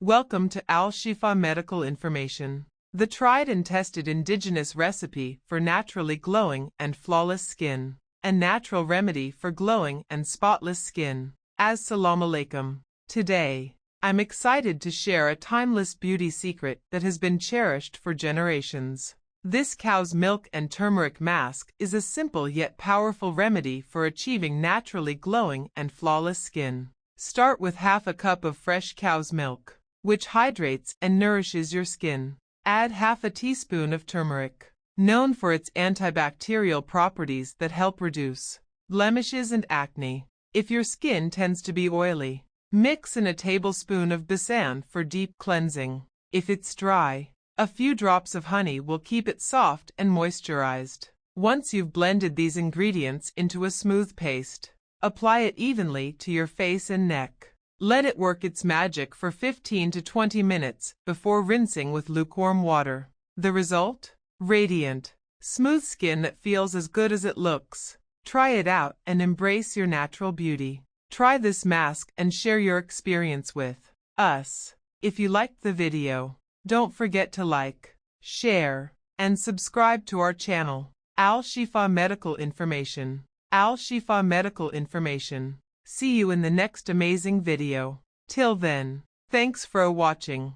Welcome to Al Shifa Medical Information, the tried and tested indigenous recipe for naturally glowing and flawless skin, a natural remedy for glowing and spotless skin. Assalamu alaikum. Today, I'm excited to share a timeless beauty secret that has been cherished for generations. This cow's milk and turmeric mask is a simple yet powerful remedy for achieving naturally glowing and flawless skin. Start with half a cup of fresh cow's milk, which hydrates and nourishes your skin. Add half a teaspoon of turmeric, known for its antibacterial properties that help reduce blemishes and acne. If your skin tends to be oily, mix in a tablespoon of besan for deep cleansing. If it's dry, a few drops of honey will keep it soft and moisturized. Once you've blended these ingredients into a smooth paste, apply it evenly to your face and neck. Let it work its magic for 15 to 20 minutes before rinsing with lukewarm water. The result? Radiant, smooth skin that feels as good as it looks. Try it out and embrace your natural beauty. Try this mask and share your experience with us. If you liked the video, don't forget to like, share, and subscribe to our channel. Al Shifa Medical Information. Al Shifa Medical Information. See you in the next amazing video. Till then, thanks for watching.